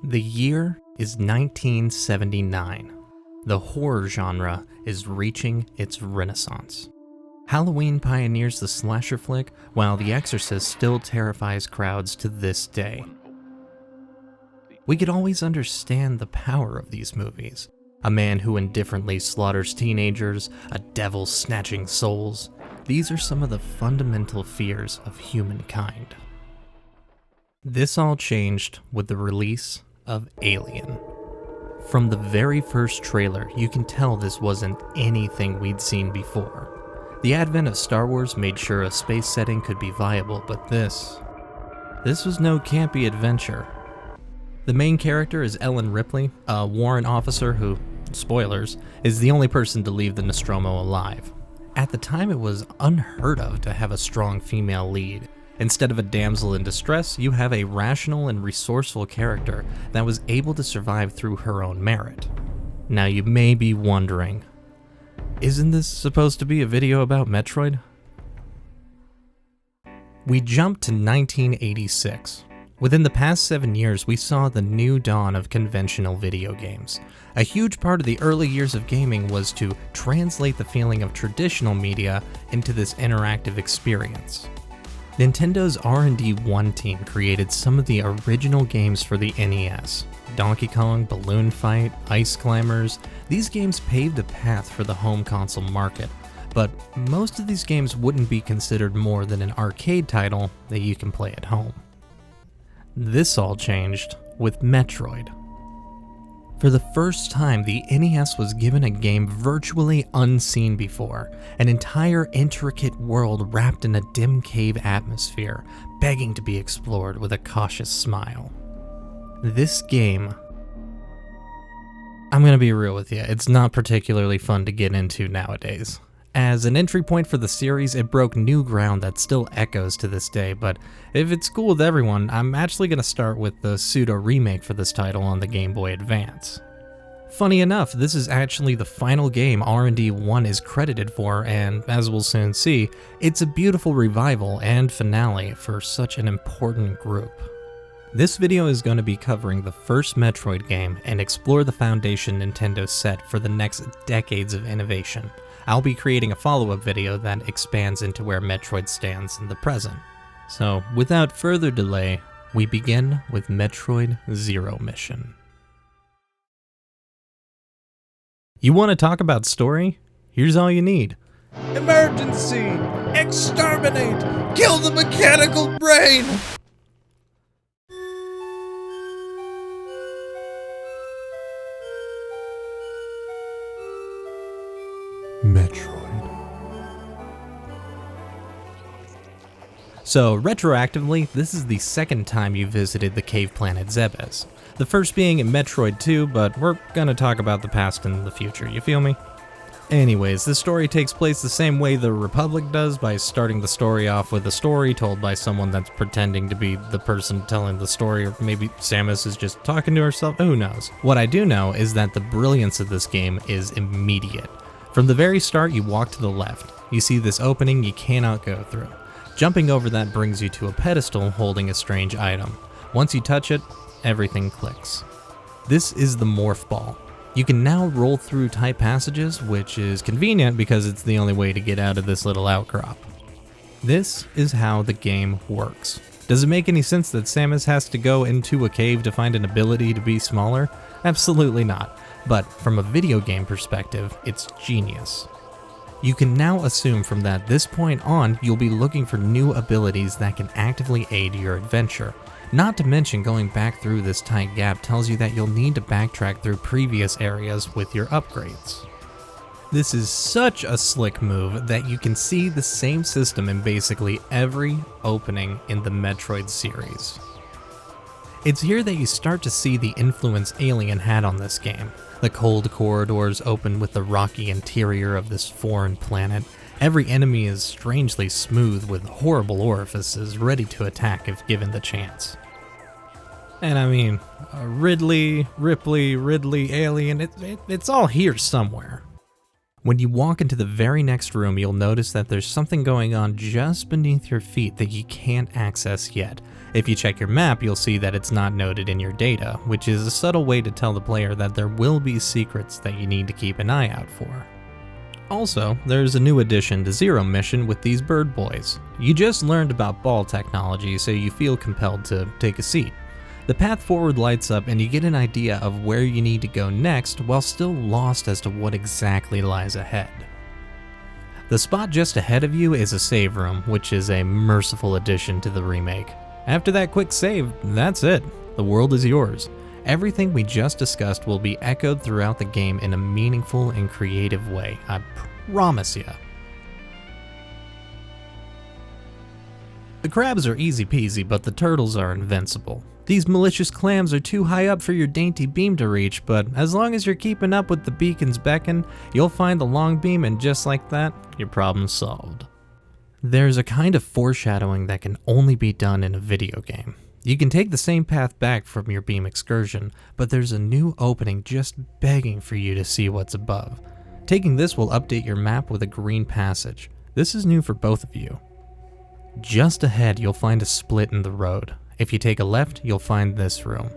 The year is 1979. The horror genre is reaching its renaissance. Halloween pioneers the slasher flick, while The Exorcist still terrifies crowds to this day. We could always understand the power of these movies. A man who indifferently slaughters teenagers, a devil snatching souls. These are some of the fundamental fears of humankind. This all changed with the release of Alien. From the very first trailer, you can tell this wasn't anything we'd seen before. The advent of Star Wars made sure a space setting could be viable, but this was no campy adventure. The main character is Ellen Ripley, a warrant officer who, spoilers, is the only person to leave the Nostromo alive. At the time, it was unheard of to have a strong female lead. Instead of a damsel in distress, you have a rational and resourceful character that was able to survive through her own merit. Now you may be wondering, isn't this supposed to be a video about Metroid? We jump to 1986. Within the past 7 years, we saw the new dawn of conventional video games. A huge part of the early years of gaming was to translate the feeling of traditional media into this interactive experience. Nintendo's R&D 1 team created some of the original games for the NES. Donkey Kong, Balloon Fight, Ice Climbers. These games paved a path for the home console market, but most of these games wouldn't be considered more than an arcade title that you can play at home. This all changed with Metroid. For the first time, the NES was given a game virtually unseen before, an entire intricate world wrapped in a dim cave atmosphere, begging to be explored with a cautious smile. This game, I'm gonna be real with you, it's not particularly fun to get into nowadays. As an entry point for the series, it broke new ground that still echoes to this day, but if it's cool with everyone, I'm actually going to start with the pseudo-remake for this title on the Game Boy Advance. Funny enough, this is actually the final game R&D 1 is credited for, and as we'll soon see, it's a beautiful revival and finale for such an important group. This video is going to be covering the first Metroid game and explore the foundation Nintendo set for the next decades of innovation. I'll be creating a follow-up video that expands into where Metroid stands in the present. So, without further delay, we begin with Metroid Zero Mission. You want to talk about story? Here's all you need. Emergency! Exterminate! Kill the mechanical brain! Metroid. So, retroactively, this is the second time you visited the cave planet Zebes. The first being in Metroid 2, but we're gonna talk about the past and the future, you feel me? Anyways, this story takes place the same way the Republic does, by starting the story off with a story told by someone that's pretending to be the person telling the story, or maybe Samus is just talking to herself, who knows. What I do know is that the brilliance of this game is immediate. From the very start, you walk to the left. You see this opening you cannot go through. Jumping over that brings you to a pedestal holding a strange item. Once you touch it, everything clicks. This is the Morph Ball. You can now roll through tight passages, which is convenient because it's the only way to get out of this little outcrop. This is how the game works. Does it make any sense that Samus has to go into a cave to find an ability to be smaller? Absolutely not. But from a video game perspective, it's genius. You can now assume from this point on, you'll be looking for new abilities that can actively aid your adventure. Not to mention, going back through this tight gap tells you that you'll need to backtrack through previous areas with your upgrades. This is such a slick move that you can see the same system in basically every opening in the Metroid series. It's here that you start to see the influence Alien had on this game. The cold corridors open with the rocky interior of this foreign planet. Every enemy is strangely smooth with horrible orifices ready to attack if given the chance. And I mean, Ridley, Alien, it's all here somewhere. When you walk into the very next room, you'll notice that there's something going on just beneath your feet that you can't access yet. If you check your map, you'll see that it's not noted in your data, which is a subtle way to tell the player that there will be secrets that you need to keep an eye out for. Also, there's a new addition to Zero Mission with these bird boys. You just learned about ball technology, so you feel compelled to take a seat. The path forward lights up and you get an idea of where you need to go next while still lost as to what exactly lies ahead. The spot just ahead of you is a save room, which is a merciful addition to the remake. After that quick save, that's it. The world is yours. Everything we just discussed will be echoed throughout the game in a meaningful and creative way, I promise ya. The crabs are easy peasy, but the turtles are invincible. These malicious clams are too high up for your dainty beam to reach, but as long as you're keeping up with the beacon's beckon, you'll find the long beam, and just like that, your problem's solved. There's a kind of foreshadowing that can only be done in a video game. You can take the same path back from your beam excursion, but there's a new opening just begging for you to see what's above. Taking this will update your map with a green passage. This is new for both of you. Just ahead, you'll find a split in the road. If you take a left, you'll find this room.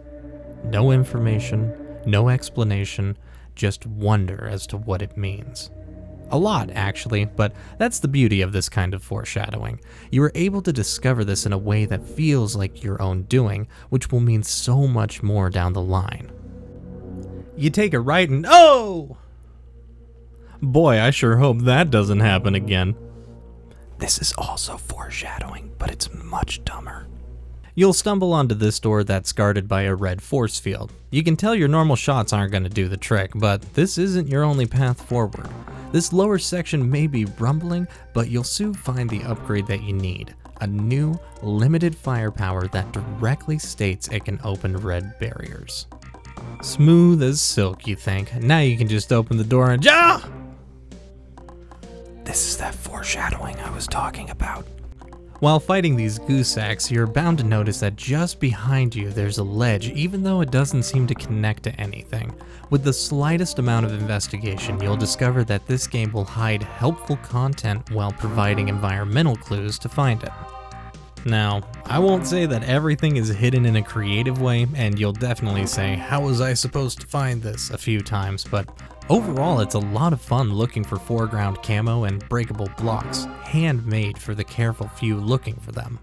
No information, no explanation, just wonder as to what it means. A lot, actually, but that's the beauty of this kind of foreshadowing. You are able to discover this in a way that feels like your own doing, which will mean so much more down the line. You take a right and oh! Boy, I sure hope that doesn't happen again. This is also foreshadowing, but it's much dumber. You'll stumble onto this door that's guarded by a red force field. You can tell your normal shots aren't going to do the trick, but this isn't your only path forward. This lower section may be rumbling, but you'll soon find the upgrade that you need. A new, limited firepower that directly states it can open red barriers. Smooth as silk, you think. Now you can just open the door and ja! This is that foreshadowing I was talking about. While fighting these goosacks, you're bound to notice that just behind you there's a ledge, even though it doesn't seem to connect to anything. With the slightest amount of investigation, you'll discover that this game will hide helpful content while providing environmental clues to find it. Now, I won't say that everything is hidden in a creative way, and you'll definitely say, "How was I supposed to find this?" a few times, but overall it's a lot of fun looking for foreground camo and breakable blocks, handmade for the careful few looking for them.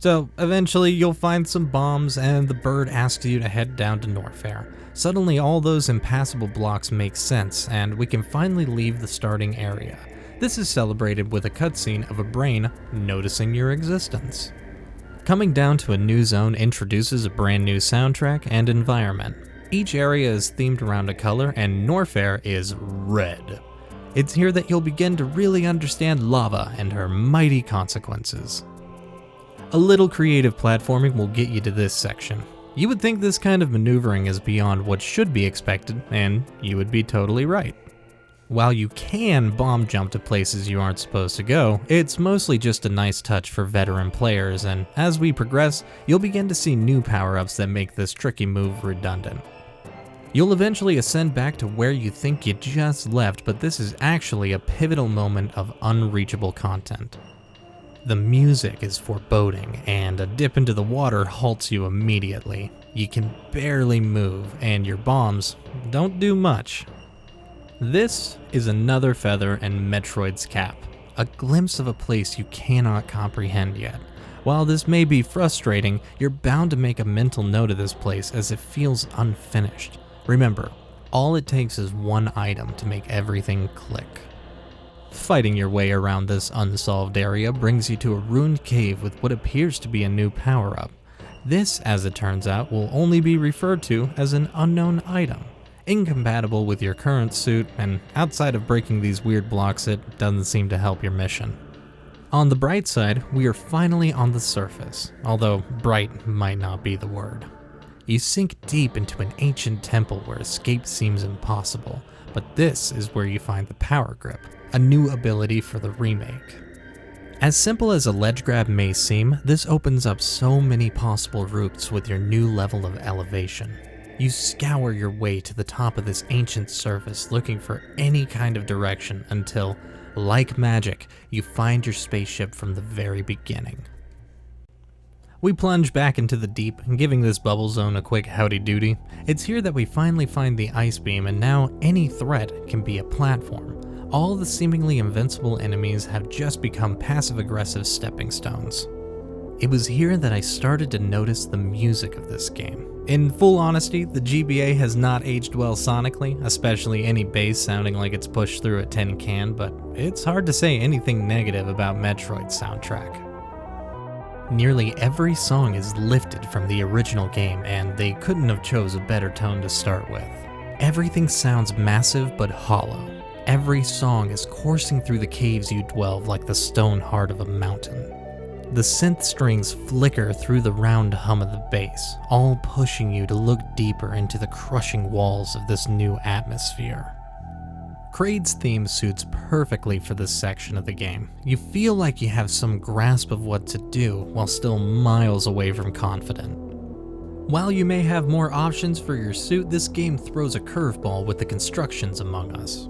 So eventually you'll find some bombs and the bird asks you to head down to Norfair. Suddenly all those impassable blocks make sense and we can finally leave the starting area. This is celebrated with a cutscene of a brain noticing your existence. Coming down to a new zone introduces a brand new soundtrack and environment. Each area is themed around a color and Norfair is red. It's here that you'll begin to really understand lava and her mighty consequences. A little creative platforming will get you to this section. You would think this kind of maneuvering is beyond what should be expected, and you would be totally right. While you can bomb jump to places you aren't supposed to go, it's mostly just a nice touch for veteran players, and as we progress, you'll begin to see new power-ups that make this tricky move redundant. You'll eventually ascend back to where you think you just left, but this is actually a pivotal moment of unreachable content. The music is foreboding, and a dip into the water halts you immediately. You can barely move, and your bombs don't do much. This is another feather in Metroid's cap, a glimpse of a place you cannot comprehend yet. While this may be frustrating, you're bound to make a mental note of this place as it feels unfinished. Remember, all it takes is one item to make everything click. Fighting your way around this unsolved area brings you to a ruined cave with what appears to be a new power-up. This, as it turns out, will only be referred to as an unknown item. Incompatible with your current suit, and outside of breaking these weird blocks, it doesn't seem to help your mission. On the bright side, we are finally on the surface, although bright might not be the word. You sink deep into an ancient temple where escape seems impossible, but this is where you find the power grip, a new ability for the remake. As simple as a ledge grab may seem, this opens up so many possible routes with your new level of elevation. You scour your way to the top of this ancient surface looking for any kind of direction until, like magic, you find your spaceship from the very beginning. We plunge back into the deep, giving this bubble zone a quick howdy doody. It's here that we finally find the ice beam, and now any threat can be a platform. All the seemingly invincible enemies have just become passive-aggressive stepping stones. It was here that I started to notice the music of this game. In full honesty, the GBA has not aged well sonically, especially any bass sounding like it's pushed through a tin can, but it's hard to say anything negative about Metroid's soundtrack. Nearly every song is lifted from the original game, and they couldn't have chose a better tone to start with. Everything sounds massive but hollow. Every song is coursing through the caves you delve like the stone heart of a mountain. The synth strings flicker through the round hum of the bass, all pushing you to look deeper into the crushing walls of this new atmosphere. Kraid's theme suits perfectly for this section of the game. You feel like you have some grasp of what to do while still miles away from confident. While you may have more options for your suit, this game throws a curveball with the constructions among us.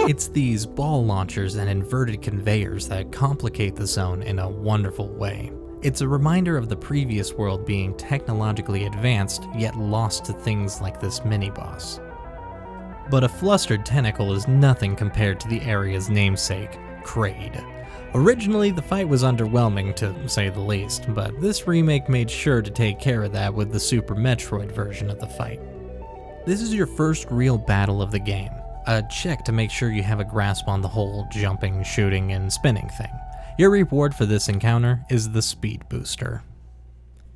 It's these ball launchers and inverted conveyors that complicate the zone in a wonderful way. It's a reminder of the previous world being technologically advanced, yet lost to things like this mini-boss. But a flustered tentacle is nothing compared to the area's namesake, Kraid. Originally, the fight was underwhelming to say the least, but this remake made sure to take care of that with the Super Metroid version of the fight. This is your first real battle of the game, a check to make sure you have a grasp on the whole jumping, shooting, and spinning thing. Your reward for this encounter is the speed booster.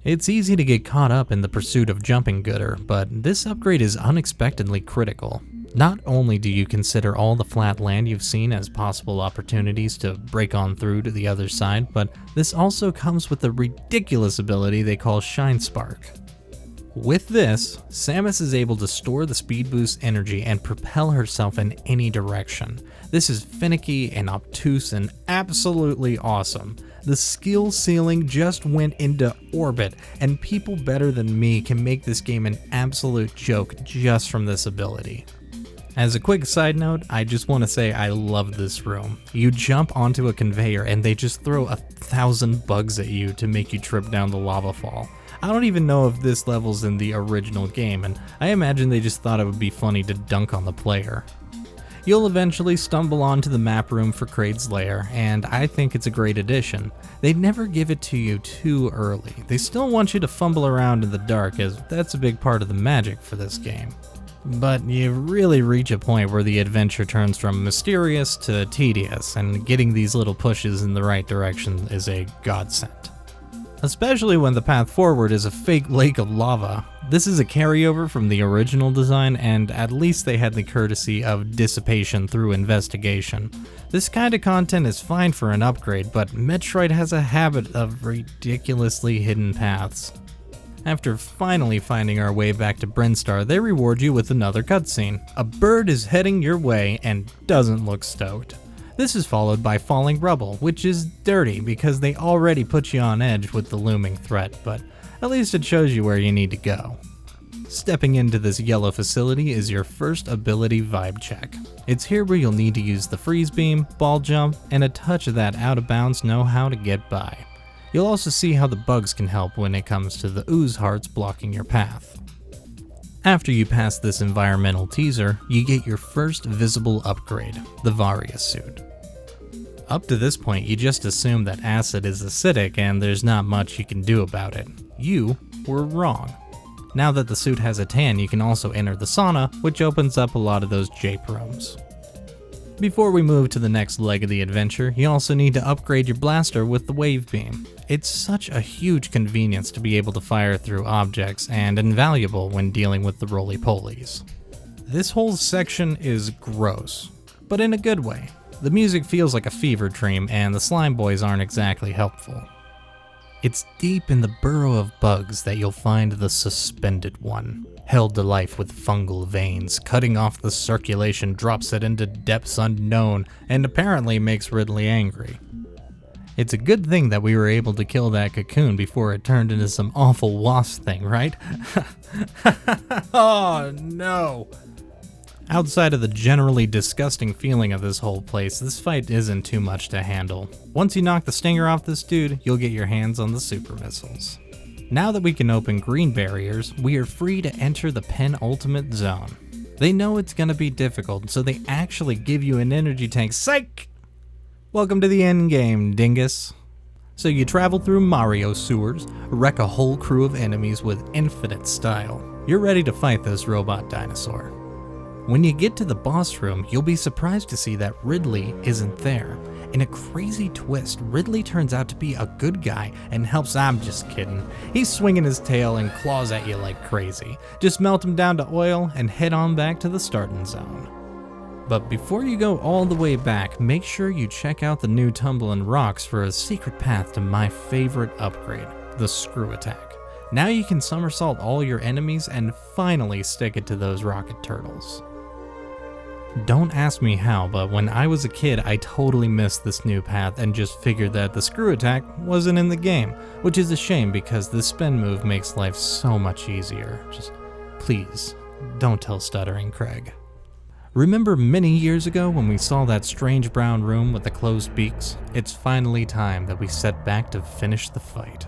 It's easy to get caught up in the pursuit of jumping gooder, but this upgrade is unexpectedly critical. Not only do you consider all the flat land you've seen as possible opportunities to break on through to the other side, but this also comes with the ridiculous ability they call Shine Spark. With this, Samus is able to store the speed boost energy and propel herself in any direction. This is finicky and obtuse and absolutely awesome. The skill ceiling just went into orbit, and people better than me can make this game an absolute joke just from this ability. As a quick side note, I just want to say I love this room. You jump onto a conveyor and they just throw 1,000 bugs at you to make you trip down the lava fall. I don't even know if this level's in the original game, and I imagine they just thought it would be funny to dunk on the player. You'll eventually stumble onto the map room for Kraid's Lair, and I think it's a great addition. They never give it to you too early. They still want you to fumble around in the dark, as that's a big part of the magic for this game. But you really reach a point where the adventure turns from mysterious to tedious, and getting these little pushes in the right direction is a godsend. Especially when the path forward is a fake lake of lava. This is a carryover from the original design, and at least they had the courtesy of dissipation through investigation. This kind of content is fine for an upgrade, but Metroid has a habit of ridiculously hidden paths. After finally finding our way back to Brinstar, they reward you with another cutscene. A bird is heading your way and doesn't look stoked. This is followed by falling rubble, which is dirty because they already put you on edge with the looming threat, but at least it shows you where you need to go. Stepping into this yellow facility is your first ability vibe check. It's here where you'll need to use the freeze beam, ball jump, and a touch of that out of bounds know-how to get by. You'll also see how the bugs can help when it comes to the ooze hearts blocking your path. After you pass this environmental teaser, you get your first visible upgrade, the Varia suit. Up to this point, you just assume that acid is acidic and there's not much you can do about it. You were wrong. Now that the suit has a tan, you can also enter the sauna, which opens up a lot of those jape rooms. Before we move to the next leg of the adventure, you also need to upgrade your blaster with the wave beam. It's such a huge convenience to be able to fire through objects, and invaluable when dealing with the roly-polies. This whole section is gross, but in a good way. The music feels like a fever dream, and the slime boys aren't exactly helpful. It's deep in the burrow of bugs that you'll find the suspended one. Held to life with fungal veins, cutting off the circulation drops it into depths unknown, and apparently makes Ridley angry. It's a good thing that we were able to kill that cocoon before it turned into some awful wasp thing, right? Oh no! Outside of the generally disgusting feeling of this whole place, this fight isn't too much to handle. Once you knock the stinger off this dude, you'll get your hands on the super missiles. Now that we can open green barriers, we are free to enter the penultimate zone. They know it's gonna be difficult, so they actually give you an energy tank. Psych! Welcome to the end game, dingus. So you travel through Mario sewers, wreck a whole crew of enemies with infinite style. You're ready to fight this robot dinosaur. When you get to the boss room, you'll be surprised to see that Ridley isn't there. In a crazy twist, Ridley turns out to be a good guy and helps. I'm just kidding. He's swinging his tail and claws at you like crazy. Just melt him down to oil and head on back to the starting zone. But before you go all the way back, make sure you check out the new Tumbling Rocks for a secret path to my favorite upgrade, the Screw Attack. Now you can somersault all your enemies and finally stick it to those rocket turtles. Don't ask me how, but when I was a kid, I totally missed this new path and just figured that the Screw Attack wasn't in the game, which is a shame because the spin move makes life so much easier. Just please, don't tell Stuttering Craig. Remember many years ago when we saw that strange brown room with the closed beaks? It's finally time that we set back to finish the fight.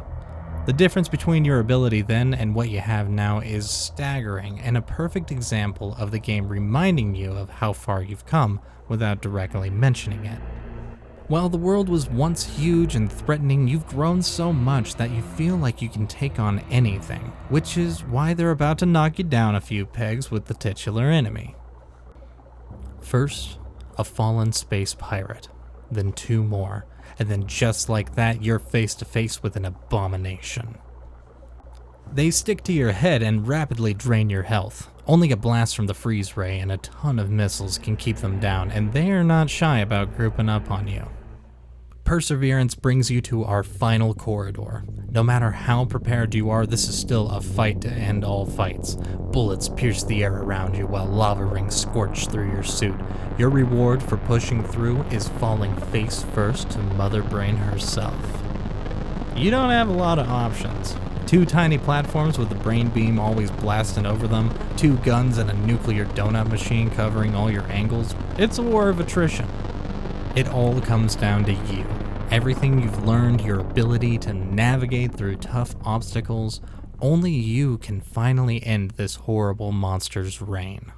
The difference between your ability then and what you have now is staggering and a perfect example of the game reminding you of how far you've come without directly mentioning it. While the world was once huge and threatening, you've grown so much that you feel like you can take on anything, which is why they're about to knock you down a few pegs with the titular enemy. First, a fallen space pirate, then 2 more, and then just like that, you're face to face with an abomination. They stick to your head and rapidly drain your health. Only a blast from the freeze ray and a ton of missiles can keep them down, and they are not shy about grouping up on you. Perseverance brings you to our final corridor. No matter how prepared you are, this is still a fight to end all fights. Bullets pierce the air around you while lava rings scorch through your suit. Your reward for pushing through is falling face first to Mother Brain herself. You don't have a lot of options. 2 tiny platforms with the brain beam always blasting over them, 2 guns and a nuclear donut machine covering all your angles. It's a war of attrition. It all comes down to you. Everything you've learned, your ability to navigate through tough obstacles, only you can finally end this horrible monster's reign.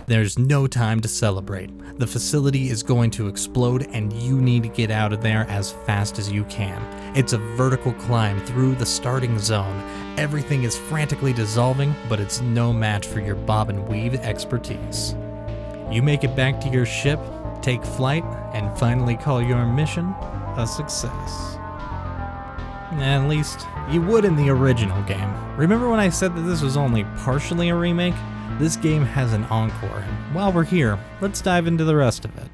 There's no time to celebrate. The facility is going to explode and you need to get out of there as fast as you can. It's a vertical climb through the starting zone. Everything is frantically dissolving, but it's no match for your bob and weave expertise. You make it back to your ship, take flight, and finally call your mission a success. At least, you would in the original game. Remember when I said that this was only partially a remake? This game has an encore, and while we're here, let's dive into the rest of it.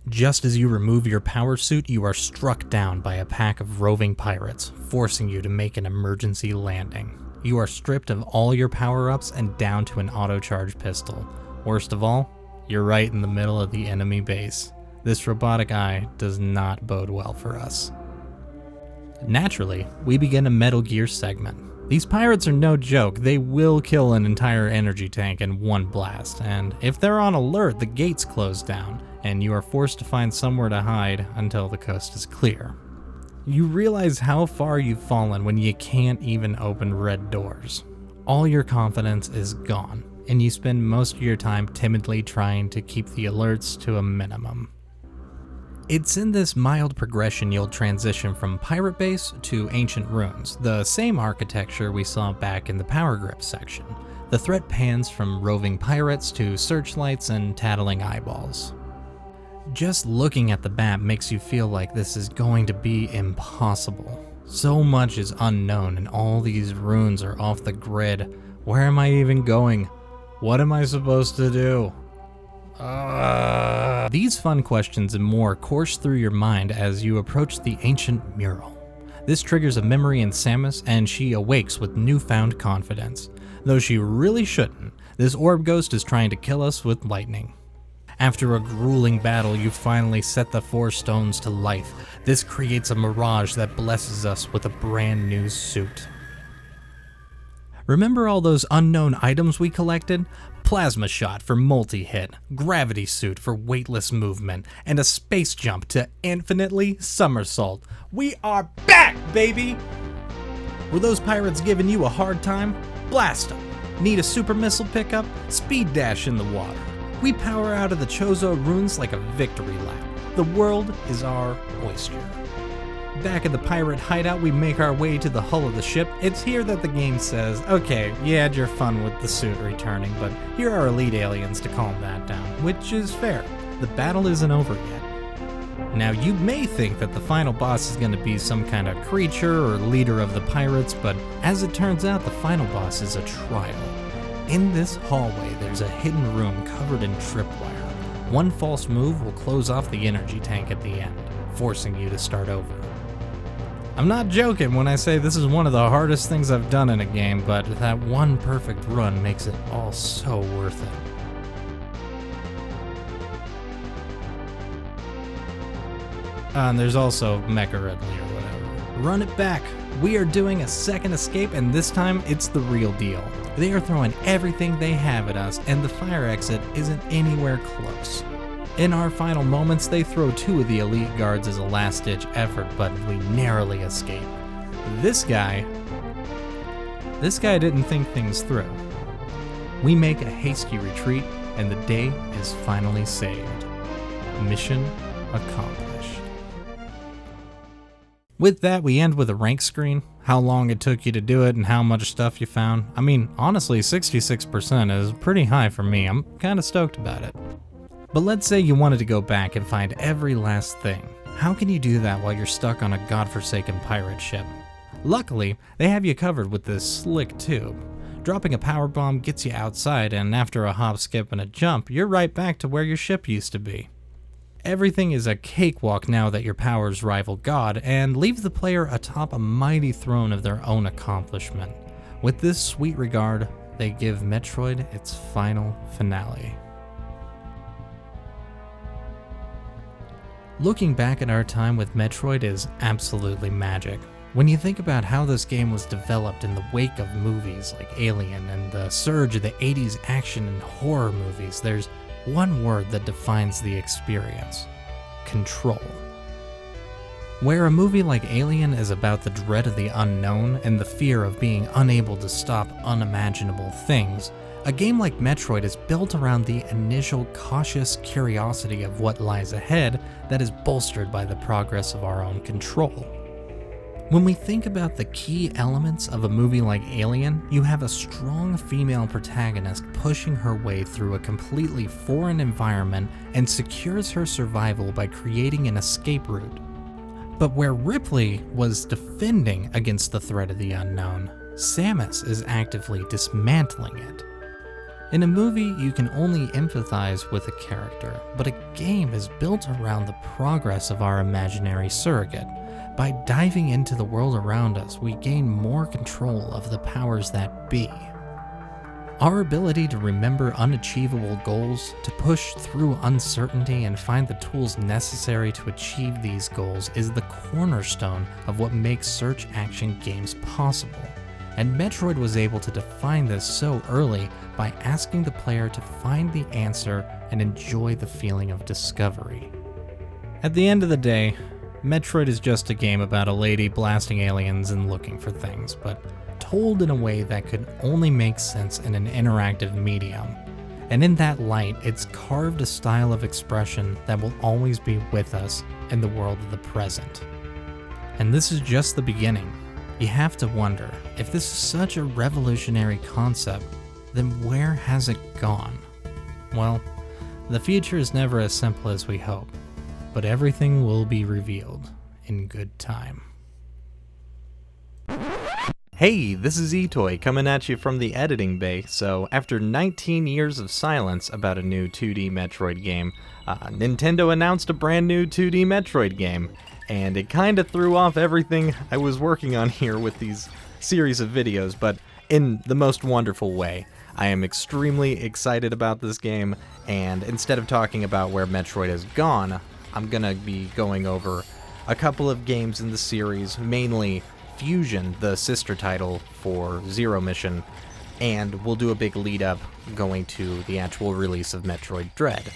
Just as you remove your power suit, you are struck down by a pack of roving pirates, forcing you to make an emergency landing. You are stripped of all your power-ups and down to an auto-charge pistol. Worst of all, you're right in the middle of the enemy base. This robotic eye does not bode well for us. Naturally, we begin a Metal Gear segment. These pirates are no joke. They will kill an entire energy tank in one blast, and if they're on alert, the gates close down, and you are forced to find somewhere to hide until the coast is clear. You realize how far you've fallen when you can't even open red doors. All your confidence is gone, and you spend most of your time timidly trying to keep the alerts to a minimum. It's in this mild progression you'll transition from Pirate Base to Ancient Ruins, the same architecture we saw back in the Power Grip section. The threat pans from roving pirates to searchlights and tattling eyeballs. Just looking at the map makes you feel like this is going to be impossible. So much is unknown and all these ruins are off the grid. Where am I even going? What am I supposed to do? These fun questions and more course through your mind as you approach the ancient mural. This triggers a memory in Samus, and she awakes with newfound confidence. Though she really shouldn't, this orb ghost is trying to kill us with lightning. After a grueling battle, you finally set the 4 stones to life. This creates a mirage that blesses us with a brand new suit. Remember all those unknown items we collected? Plasma shot for multi-hit, gravity suit for weightless movement, and a space jump to infinitely somersault. We are back, baby! Were those pirates giving you a hard time? Blast them! Need a super missile pickup? Speed dash in the water. We power out of the Chozo runes like a victory lap. The world is our oyster. Back at the pirate hideout, we make our way to the hull of the ship. It's here that the game says, okay, you had your fun with the suit returning, but here are elite aliens to calm that down, which is fair. The battle isn't over yet. Now, you may think that the final boss is going to be some kind of creature or leader of the pirates, but as it turns out, the final boss is a trial. In this hallway, there's a hidden room covered in tripwire. One false move will close off the energy tank at the end, forcing you to start over. I'm not joking when I say this is one of the hardest things I've done in a game, but that one perfect run makes it all so worth it. And there's also Mecha Ridley or whatever. Run it back! We are doing a second escape, and this time it's the real deal. They are throwing everything they have at us, and the fire exit isn't anywhere close. In our final moments, they throw 2 of the elite guards as a last-ditch effort, but we narrowly escape. This guy didn't think things through. We make a hasty retreat, and the day is finally saved. Mission accomplished. With that, we end with a rank screen, how long it took you to do it and how much stuff you found. I mean, honestly, 66% is pretty high for me. I'm kinda stoked about it. But let's say you wanted to go back and find every last thing. How can you do that while you're stuck on a godforsaken pirate ship? Luckily, they have you covered with this slick tube. Dropping a power bomb gets you outside, and after a hop, skip, and a jump, you're right back to where your ship used to be. Everything is a cakewalk now that your powers rival God, and leave the player atop a mighty throne of their own accomplishment. With this sweet regard, they give Metroid its final finale. Looking back at our time with Metroid is absolutely magic. When you think about how this game was developed in the wake of movies like Alien and the surge of the 80s action and horror movies, there's one word that defines the experience: control. Where a movie like Alien is about the dread of the unknown and the fear of being unable to stop unimaginable things, a game like Metroid is built around the initial cautious curiosity of what lies ahead that is bolstered by the progress of our own control. When we think about the key elements of a movie like Alien, you have a strong female protagonist pushing her way through a completely foreign environment and secures her survival by creating an escape route. But where Ripley was defending against the threat of the unknown, Samus is actively dismantling it. In a movie, you can only empathize with a character, but a game is built around the progress of our imaginary surrogate. By diving into the world around us, we gain more control of the powers that be. Our ability to remember unachievable goals, to push through uncertainty and find the tools necessary to achieve these goals is the cornerstone of what makes search action games possible. And Metroid was able to define this so early by asking the player to find the answer and enjoy the feeling of discovery. At the end of the day, Metroid is just a game about a lady blasting aliens and looking for things, but told in a way that could only make sense in an interactive medium. And in that light, it's carved a style of expression that will always be with us in the world of the present. And this is just the beginning. You have to wonder, if this is such a revolutionary concept, then where has it gone? Well, the future is never as simple as we hope, but everything will be revealed in good time. Hey, this is Itoi coming at you from the editing bay. So after 19 years of silence about a new 2D Metroid game, Nintendo announced a brand new 2D Metroid game. and it kind of threw off everything I was working on here with these series of videos, but in the most wonderful way. I am extremely excited about this game, and instead of talking about where Metroid has gone, I'm gonna be going over a couple of games in the series, mainly Fusion, the sister title for Zero Mission, and we'll do a big lead up going to the actual release of Metroid Dread.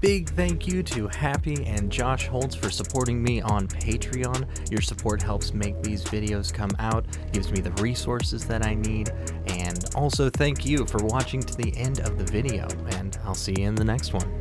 Big thank you to Happy and Josh Holtz for supporting me on Patreon. Your support helps make these videos come out, gives me the resources that I need, and also thank you for watching to the end of the video, and I'll see you in the next one.